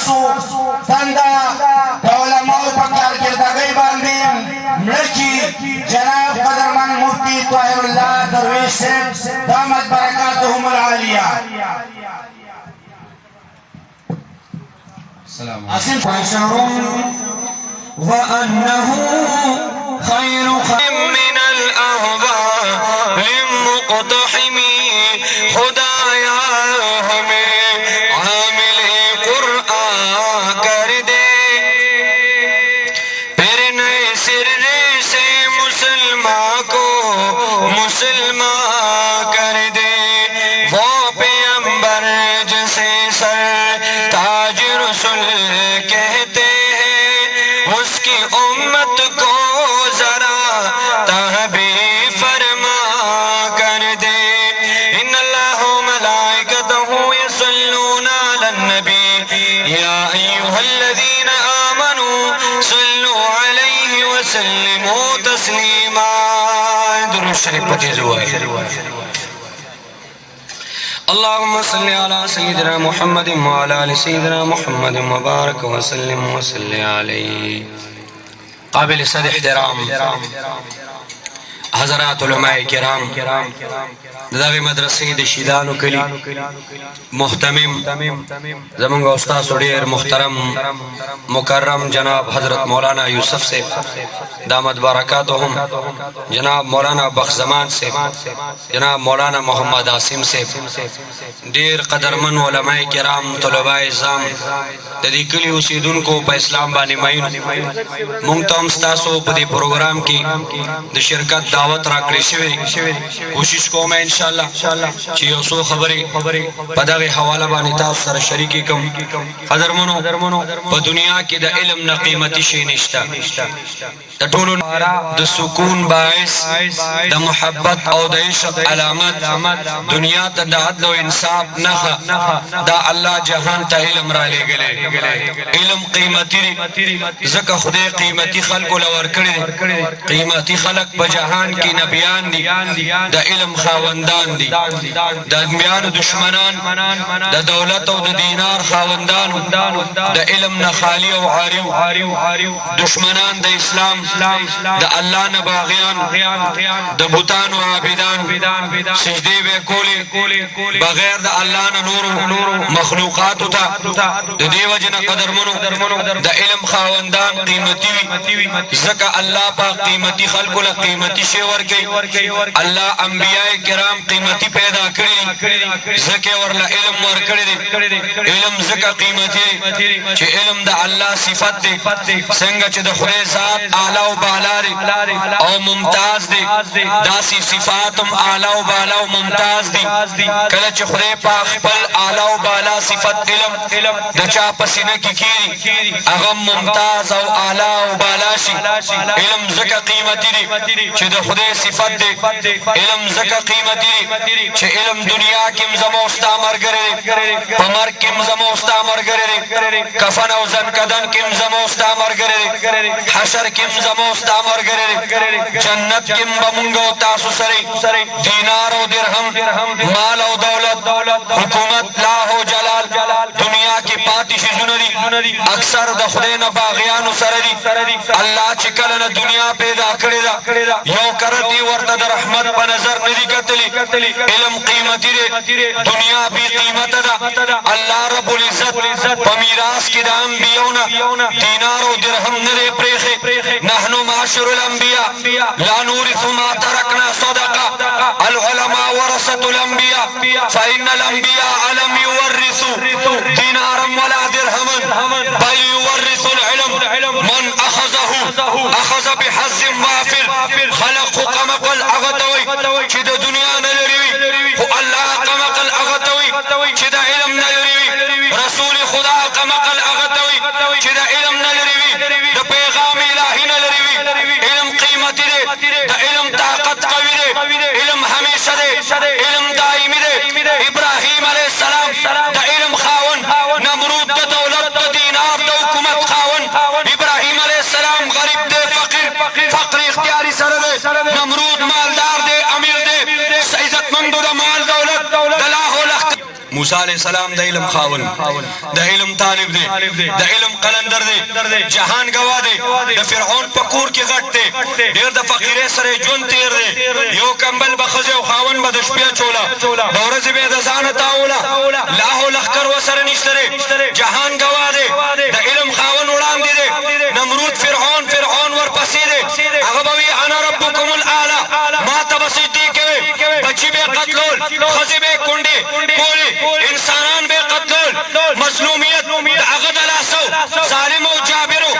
ستاسو دنده د علماو په کارکردګۍ باندې مړه کي جناب قدرمن مفتي طاهر الله درویش صاحب دامت برکاتهم العالیه. بشر وأنه خير من الأهواء مقتحمي خدایا ہمیں عامل قرآن کر دے پھر نئے سر سے مسلمان کو مسلمان کر دے وہ پیغمبر جسے سر تاج رسول کہتے ہیں اس کی امت کو ذرا تحبیب فرما کر دے ان اللہ ملائکتہ یصلون علی النبی یا ایہا الذین آمنوا صلوا علیہ وسلموا تسلیما. درود شریف پڑھیے ہوا ہے. اللهم صل على سيدنا محمد وعلى آل سيدنا محمد وبارك وسلم وصل عليه. قابل صد احترام حضرات علماء کرام دغه مدرسې د شیدانو کلی محتمم زمونږ استاد ډېر محترم مکرم جناب حضرت مولانا یوسف صاحب دامت برکاتهم، جناب مولانا بخزمان صاحب، جناب مولانا محمد عاصم صاحب، ډېر قدرمن علماء کرام، طلباء اعظام د دې کلی اوسیدونکو په اسلام باندې مین مونږ ته هم ستاسو په دې پروګرام کې د شرکت دعوت راکړې شوې. کوشش کوم ان شاء الله چې یو څو خبرې په دغه حواله باندې تاسو سره شریکې کوم. قدرمنو په دنیا کې د علم نه قیمتي شی نشته. د ټولو د سکون باعث د محبت او د عشق علامت دنیا ته د عدل او انصاف نښه دا الله جهان ته علم را لېږلی. علم قیمتي دی ځکه خدای قیمتي خلکو له ورکړی دی. قیمتي خلک په جهان کې نبیان دي، د علم خاوندان دي، د انبیانو دشمنان د دولت او د دینار خاوندانو د علم نه خالی او عاریو دشمنان د اسلام د الله نه باغیان د بوتانو عابدان سجدې به کولې بغیر د الله نه نورو مخلوقاتو ته. د دې وجه نه قدرمنو د علم خاوندان قیمتي وي ځکه الله پاک قیمتي خلکو له قیمتي شی ورکوي. الله انبیاء کرام قیمتي پیدا کړي ځکه ورله علم ورکړی دی. علم ځکه قیمتي دی چې علم د الله صفت دی، څنګه چې د خدای ذات اعلی او بالا دی او ممتاز دی، داسې صفات هم اعلی او بالا او ممتاز دي. کله چې خدای پاک خپل اعلی او بالا صفت علم د چا په سینه کې کړي هغه ممتاز او اعلی او بالا شي. علم ځکه قیمتي دی چې د خدای صفت دی. علم ځکه قیمتي دی چې علم دنیا کې زموږ ستا ملګری دی، په مرګ کې زموږ ستا ملګری دی، کفن او زنکدن کې زموږ ستا ملګری دی، حشر کې زموږ ستا ملګری دی، جنت کې به مونږ او تاسو سره دینار او درهم، مال او دولت، حکومت، لاه او جلال دنیا کې پاتې شیزونه دي، اکثر د خدای نه باغیانو سره دي. الله چې کله نه دنیا پیدا کړې ده یو کرتی ورته د رحمت په نظر نه دي کتلي. علم قیمتي دی، دنیا بې قیمته ده. الله رب العزت په میراث کې د انبیاو نه دینار او درهم نه دی پرېښی. نحنو معاشر الانبیاء لا نورث ما ترکنا صدقه العلماء ورثة الانبیاء فإن الانبیاء لم يورثوا دینارا ولا درهما بل يورث العلم من اخذه اخذ بحظ وافر. خلق قمقل اغتوي چې د دنیا نه لري خو الله قمقل اغتوي چې د علم نه لري. رسول خدا قمقل اغتوي چې د علم نه لري، د پیغام الهي نه لري. علم قیمتي دی، د علم طاقت قوي دی، علم همیشه دی، علم دائمي دی. ابراهیم علیه السلام د علم خاون، نمرود د دولت د دینار د حکومت خاون. ابراهیم علیه السلام غریب دی، فقر اختیاري سره دی. نمرود مالدار دی، امیر دی، عزتمندو د مال دولت د لاهو لښکر موسی علیہ السلام د علم خاون د علم طالب دی د علم قلندر دی جهان گواه دی د فرعون په کور کې غټ دی ډېر د فقیرې سره ژوند تیر دی یو کمبل به ښځه او خاون به د شپې چوله د ورځې به یې د ځانه تاوله لاهو لښکر ورسره نشته دی جهان گواه دی د علم خاون وړاندې دی نمرود فرعون ورپسې دی هغه به وي انا ربکم الاعلی ما ته به سجدې کوي بچي به یې قتلول ښځې به یې کونډې کولې انسانان به قتلول مظلومیت د هغه د لاسو ظالم او جابرو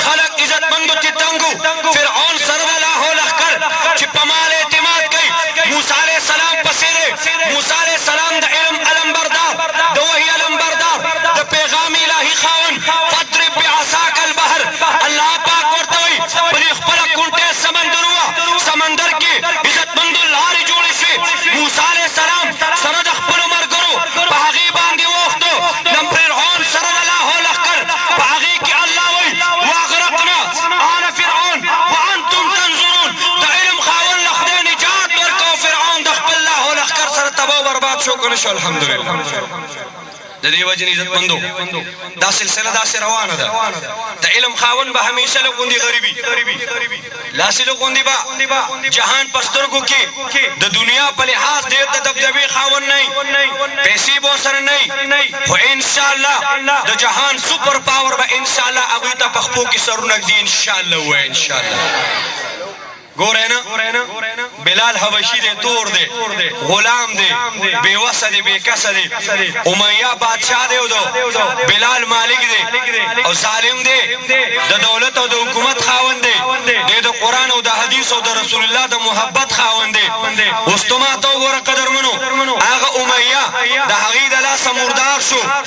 خلق عزتمندو چې تنګو فرعون سره د لاهو لښکر چې په مال اعتماد کوي موسی علیه السلام پسې دی موسی علیه السلام د علم علمبردار د وحي علمبردار د پیغام الهي خاون فاضرب بعصاک البحر الله پاک ورته وایي په دې خپله کونټۍ سمندر وه سمندر کې عزتمندو لارې جوړې شوې موسی علیه السلام سره د خپلو ملګرو په هغې باندې واوښتو د فرعون سره د لاهو لښکر په هغې کې الله وایي واغرقنا آل فرعون وانتم تنظرون د علم خاون له خدای نجات ورکو فرعون د خپل لاهو لښکر سره تباه برباد شو که نه شو الحمدلله د دې وجې نه عزتمندو دا سلسله داسې روانه ده د علم خاون به همیشه له غوندې غریبي لاسې له غوندې به جهان په سترګو کې د دنیا په لحاظ ډېر د دبدبې خاون نه پیسې به ورسره نه خو انشاءالله د جهان سوپر پاور به انشاءالله هغوی ته په خپو کې سرونه ږدي انشاءالله ووایه انشاءالله ګورئ نه بلال حبشي دی تور دی غلام دی بېوسه دی بېکسه دی امیه بادشاه دی او د بلال مالک دی او ظالم دی د دولت او د حکومت خاوند دی دی د قرآن او د حدیث او د رسول الله د محبت خاوند دی اوس تو ما ته وګوره قدرمنو هغه امیه د هغې د لاسه مردار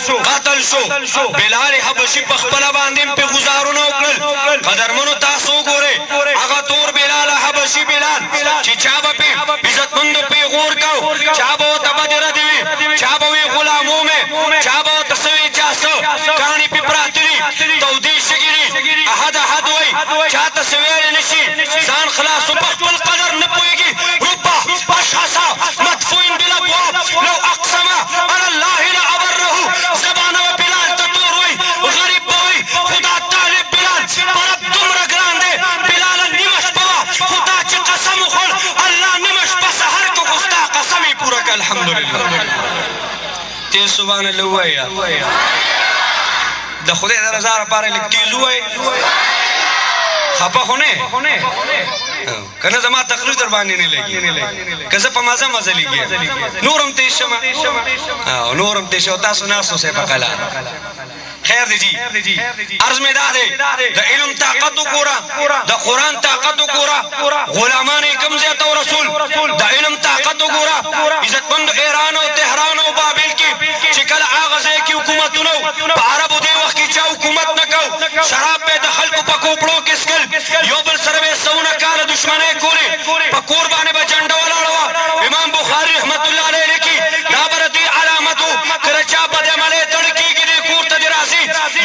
شو قتل شو بلال حبشي په خپله باندې پې ګزارونه وکړل قدرمنو تاسو وګورئ هغه تور بلال حبشي بلال چې چا به پې عزتمندو پیغور کو چا به ورته بدې ردې وي چا به وي غلامو مې چا به ورته څه وي چا څه کاڼي پې پراته دي تودې شګې دي احد وایي چا ته څه ویلی نه شي ځان خلاصو په خپل قدر نه پوهېږي ربه اشخص مدفوع بالابواب لو اقسم على الله لابره زبانه و بلال ته تور وایي غریب به وایي خدا طالب بلال پرب دومره ګران دی بلاله نیمه شپه وه خدا چې قسم وخوړ الله نیمه شپه سحر که خو ستا قسم یې پوره کړه الحمدلله تیز سبحان الله ووایه د خدای د رضا لپاره لږ تیز ووایي خفه خو نه که نه زما تقریر در باندې نه لګي که زه په مزه لګي نور هم تیز شمه نور هم تیز شو تاسو ناستو صاحب په قلار خیر دی جی عرض میں دا دے دا علم طاقت وګوره د قرآن طاقت وګوره غلامان یې کم زیاته او رسول د علم طاقت وګوره عزتمند ایران او تهران او بابل کې چې کله هغه ځای کې حکومتونه په عربو دې وخت کې چا حکومت نه کو شراب به د خلکو په کوپړو کې څکل یو بل سره به سونه کاله دشمنۍ کولې په کور باندې به جنډه ولاړه وه امام بخاري رحمت الله علیه لیکي دا به د دې علامت و کله چا بدعملۍ تړ کېږي دې کور ته دې راځي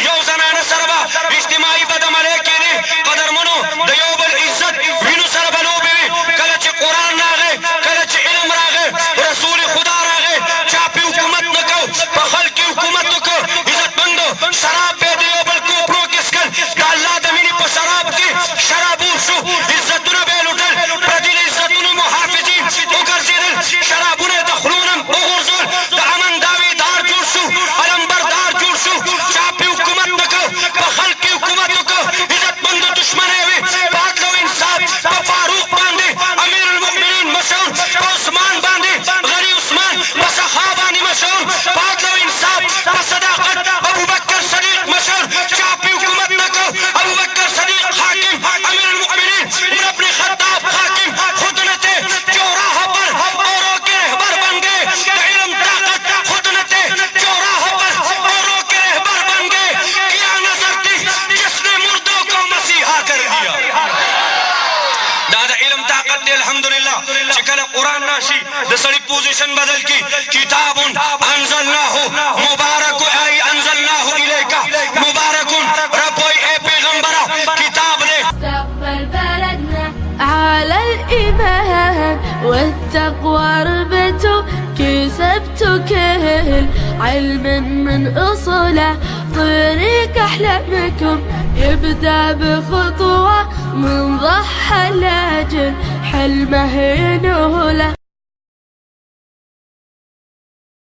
یو زنانه سره به اجتماعي بدعملۍ کېدې قدرمنو د یو بل عزت وینو سره به لوبې وي کله چې قرآن راغی کله چې علم راغی رسول خدا راغی چا پې حکومت نه کو په خلق کې حکومت وکړو عزتمندو شراب به د یو بل کوپړو کې څکل د الله د مینې په شراب کې شرابور شو عزتونه به یې لوټل پردي د عزتونو محافظین وګرځېدل شرابونه یې د خولو نه وغورځول د امن داویدار جوړ شو علمبردار جوړ شو چا پې حکومت نه کو په خلق کې حکومت وکړو عزتمندو دشمنۍ وي په عدل او انصاف په فاروق باندې امیر المؤمنین مشهور په عثمان باندې غني عثمان په سخا باندې مشهور په عدل او انصاف په صداقت ابوبکر صدیق مشهور چا پې حکومت نه کو ابوبکر صدیق حاکم امیر المؤمنین عمر بن خطاب حاکم خود نہ تھے جو راہ پر اوروں کے رہبر بن گئے علم طاقت خود نہ تھے جو راہ پر اوروں کے رہبر بن گئے کیا نظر تھی جس نے مردوں کو مسیحا کر دیا دا د علم طاقت دی الحمدلله چې کله قرآن راشي د سړي پوزیشن بدل کی کتاب انزلناه مبارک ای انزلناه الیک مبارک رب ای پیغمبره کتاب دی استقبل بلدنا على الإيمان والتقوى ربته كسبت كل علم من أصله، طريق أحلامكم يبدأ بخطوة من ضحى الأجل حلمه ينوله.